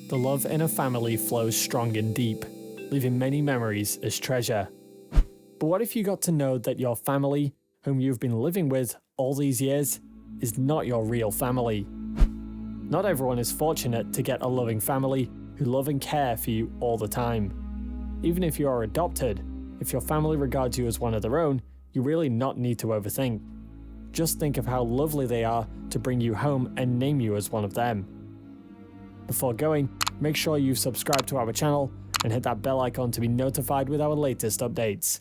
The love in a family flows strong and deep, leaving many memories as treasure. But what if you got to know that your family, whom you've been living with all these years, is not your real family? Not everyone is fortunate to get a loving family who love and care for you all the time. Even if you are adopted, if your family regards you as one of their own, you really not need to overthink. Just think of how lovely they are to bring you home and name you as one of them. Before going, make sure you subscribe to our channel and hit that bell icon to be notified with our latest updates.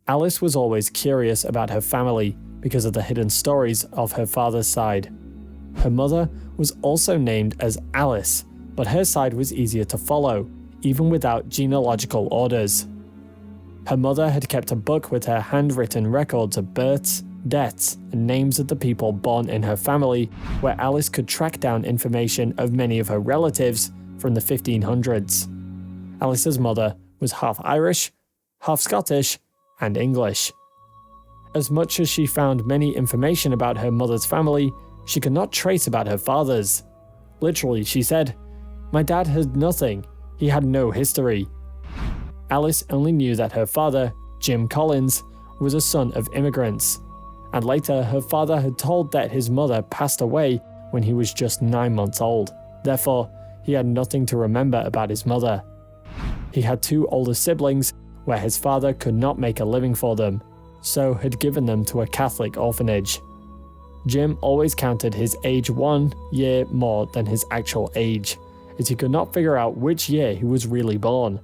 Alice was always curious about her family because of the hidden stories of her father's side. Her mother was also named as Alice, but her side was easier to follow, even without genealogical orders. Her mother had kept a book with her handwritten records of births, deaths, and names of the people born in her family, where Alice could track down information of many of her relatives from the 1500s. Alice's mother was half Irish, half Scottish, and English. As much as she found many information about her mother's family, she could not trace about her father's. Literally, she said, "My dad had nothing. He had no history." Alice only knew that her father, Jim Collins, was a son of immigrants, and later her father had told that his mother passed away when he was just 9 months old. Therefore, he had nothing to remember about his mother. He had 2 older siblings where his father could not make a living for them, so had given them to a Catholic orphanage. Jim always counted his age 1 year more than his actual age, as he could not figure out which year he was really born.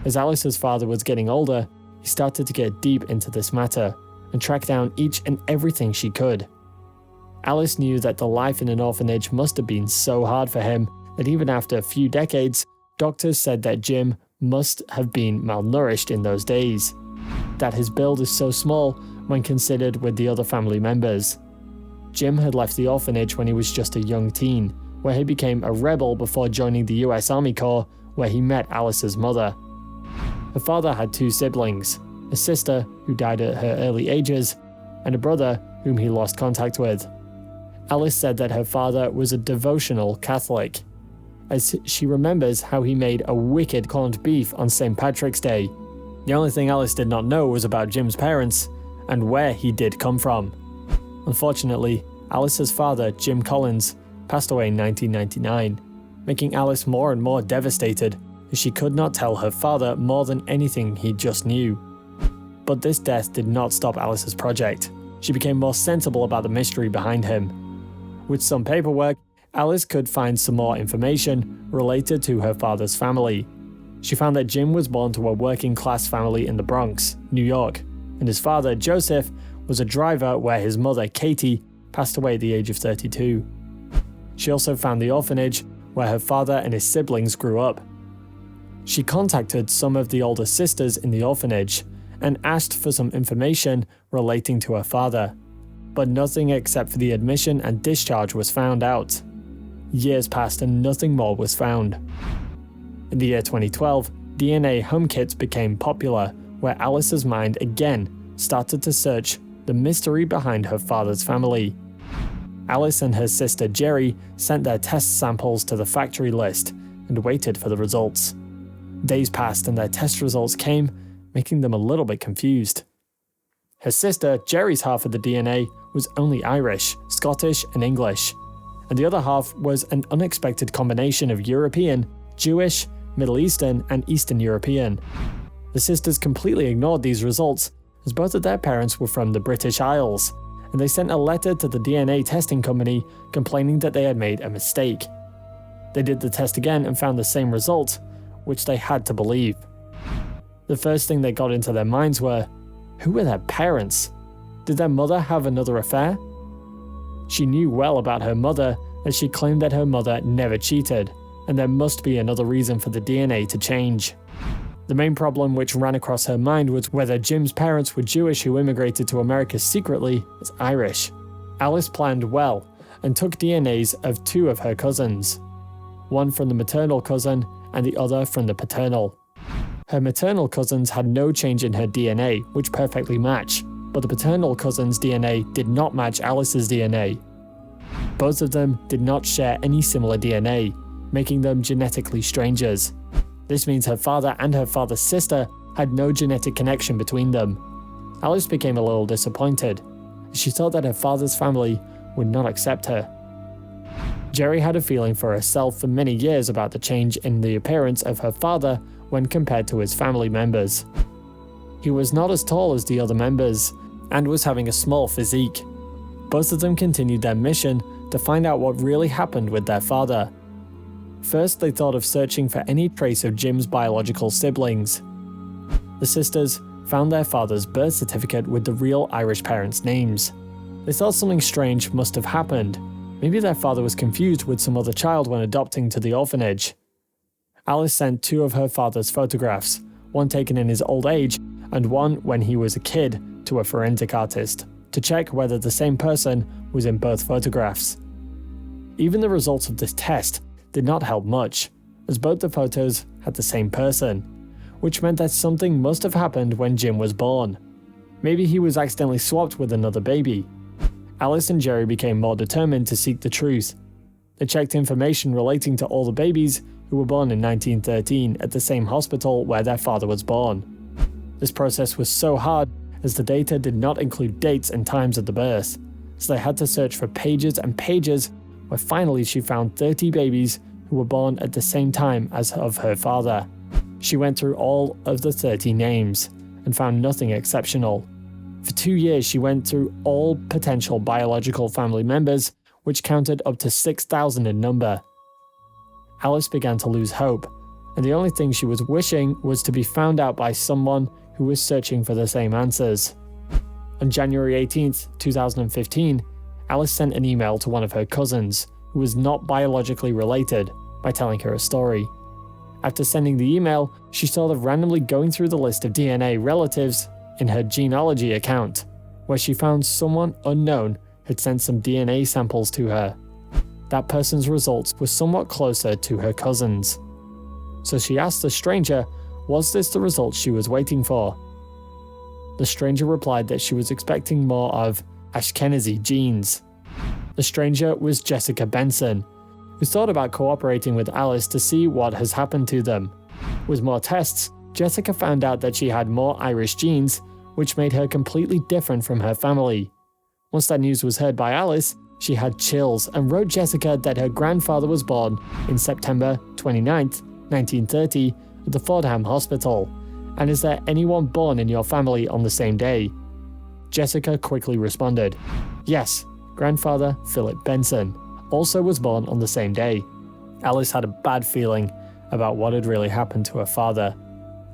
As Alice's father was getting older, he started to get deep into this matter and track down each and everything she could. Alice knew that the life in an orphanage must have been so hard for him that even after a few decades, doctors said that Jim must have been malnourished in those days, that his build is so small when considered with the other family members. Jim had left the orphanage when he was just a young teen, where he became a rebel before joining the US Army Corps, where he met Alice's mother. Her father had 2 siblings, a sister who died at her early ages, and a brother whom he lost contact with. Alice said that her father was a devotional Catholic, as she remembers how he made a wicked corned beef on St. Patrick's Day. The only thing Alice did not know was about Jim's parents and where he did come from. Unfortunately, Alice's father, Jim Collins, passed away in 1999, making Alice more and more devastated as she could not tell her father more than anything he just knew. But this death did not stop Alice's project. She became more sensible about the mystery behind him. With some paperwork, Alice could find some more information related to her father's family. She found that Jim was born to a working-class family in the Bronx, New York, and his father, Joseph, was a driver where his mother, Katie, passed away at the age of 32. She also found the orphanage where her father and his siblings grew up. She contacted some of the older sisters in the orphanage and asked for some information relating to her father, but nothing except for the admission and discharge was found out. Years passed and nothing more was found. In the year 2012, DNA home kits became popular, where Alice's mind again started to search the mystery behind her father's family. Alice and her sister Jerry sent their test samples to the factory list and waited for the results. Days passed and their test results came, making them a little bit confused. Her sister, Jerry's half of the DNA, was only Irish, Scottish, and English, and the other half was an unexpected combination of European, Jewish, Middle Eastern, and Eastern European. The sisters completely ignored these results, as both of their parents were from the British Isles, and they sent a letter to the DNA testing company complaining that they had made a mistake. They did the test again and found the same result, which they had to believe. The first thing that got into their minds were, who were their parents? Did their mother have another affair? She knew well about her mother, as she claimed that her mother never cheated, and there must be another reason for the DNA to change. The main problem which ran across her mind was whether Jim's parents were Jewish who immigrated to America secretly as Irish. Alice planned well and took DNAs of 2 of her cousins, one from the maternal cousin and the other from the paternal. Her maternal cousins had no change in her DNA, which perfectly matched, but the paternal cousin's DNA did not match Alice's DNA. Both of them did not share any similar DNA, making them genetically strangers. This means her father and her father's sister had no genetic connection between them. Alice became a little disappointed. She thought that her father's family would not accept her. Jerry had a feeling for herself for many years about the change in the appearance of her father when compared to his family members. He was not as tall as the other members and was having a small physique. Both of them continued their mission to find out what really happened with their father. First, they thought of searching for any trace of Jim's biological siblings. The sisters found their father's birth certificate with the real Irish parents' names. They thought something strange must have happened. Maybe their father was confused with some other child when adopting to the orphanage. Alice sent 2 of her father's photographs, one taken in his old age and one when he was a kid, to a forensic artist, to check whether the same person was in both photographs. Even the results of this test did not help much, as both the photos had the same person, which meant that something must have happened when Jim was born. Maybe he was accidentally swapped with another baby. Alice and Jerry became more determined to seek the truth. They checked information relating to all the babies who were born in 1913 at the same hospital where their father was born. This process was so hard as the data did not include dates and times of the birth, so they had to search for pages and pages, where finally she found 30 babies who were born at the same time as of her father. She went through all of the 30 names and found nothing exceptional. For 2 years, she went through all potential biological family members, which counted up to 6,000 in number. Alice began to lose hope, and the only thing she was wishing was to be found out by someone who was searching for the same answers. On January 18th, 2015, Alice sent an email to one of her cousins, who was not biologically related, by telling her a story. After sending the email, she thought of randomly going through the list of DNA relatives in her genealogy account, where she found someone unknown had sent some DNA samples to her. That person's results were somewhat closer to her cousin's. So she asked the stranger, was this the result she was waiting for? The stranger replied that she was expecting more of Ashkenazi genes. The stranger was Jessica Benson, who thought about cooperating with Alice to see what has happened to them. With more tests, Jessica found out that she had more Irish genes, which made her completely different from her family. Once that news was heard by Alice, she had chills and wrote Jessica that her grandfather was born in September 29th, 1930 at the Fordham Hospital, and is there anyone born in your family on the same day? Jessica quickly responded, yes, grandfather Philip Benson also was born on the same day. Alice had a bad feeling about what had really happened to her father.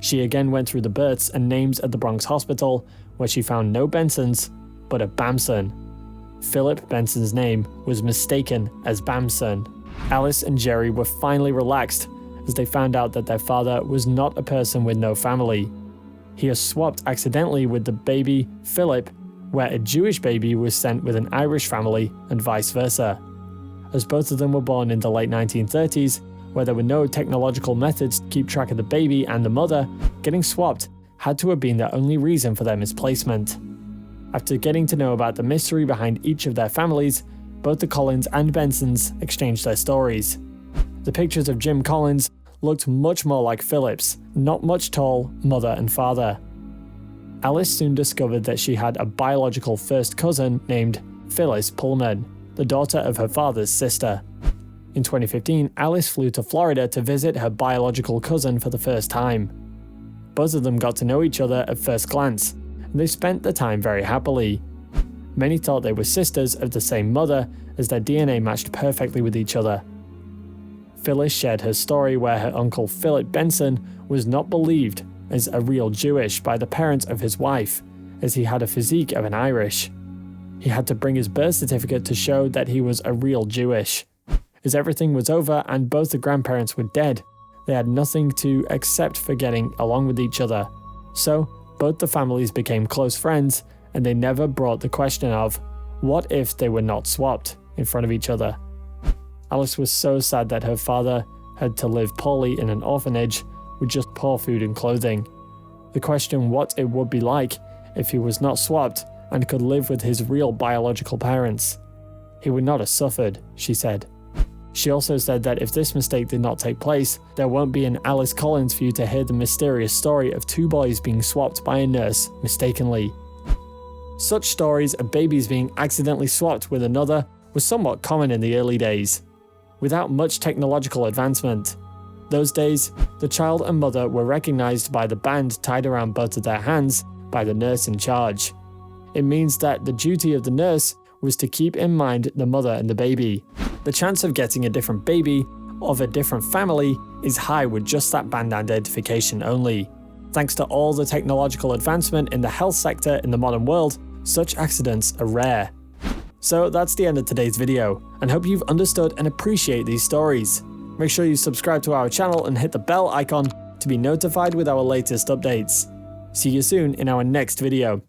She again went through the births and names at the Bronx Hospital, where she found no Bensons, but a Bamson. Philip Benson's name was mistaken as Bamson. Alice and Jerry were finally relaxed as they found out that their father was not a person with no family. He was swapped accidentally with the baby Philip, where a Jewish baby was sent with an Irish family and vice versa. As both of them were born in the late 1930s, where there were no technological methods to keep track of the baby and the mother, getting swapped had to have been the only reason for their misplacement. After getting to know about the mystery behind each of their families, both the Collins and Bensons exchanged their stories. The pictures of Jim Collins looked much more like Philip's, not much tall mother and father. Alice soon discovered that she had a biological first cousin named Phyllis Pullman, the daughter of her father's sister. In 2015, Alice flew to Florida to visit her biological cousin for the first time. Both of them got to know each other at first glance, and they spent the time very happily. Many thought they were sisters of the same mother, as their DNA matched perfectly with each other. Phyllis shared her story where her uncle Philip Benson was not believed as a real Jewish by the parents of his wife, as he had a physique of an Irish. He had to bring his birth certificate to show that he was a real Jewish. As everything was over and both the grandparents were dead, they had nothing to accept for getting along with each other. So, both the families became close friends, and they never brought the question of, what if they were not swapped, in front of each other. Alice was so sad that her father had to live poorly in an orphanage with just poor food and clothing. The question what it would be like if he was not swapped and could live with his real biological parents. He would not have suffered, she said. She also said that if this mistake did not take place, there won't be an Alice Collins for you to hear the mysterious story of 2 boys being swapped by a nurse mistakenly. Such stories of babies being accidentally swapped with another was somewhat common in the early days. Without much technological advancement, those days, the child and mother were recognized by the band tied around both of their hands by the nurse in charge. It means that the duty of the nurse was to keep in mind the mother and the baby. The chance of getting a different baby of a different family is high with just that band identification only. Thanks to all the technological advancement in the health sector in the modern world, such accidents are rare. So that's the end of today's video, and hope you've understood and appreciate these stories. Make sure you subscribe to our channel and hit the bell icon to be notified with our latest updates. See you soon in our next video.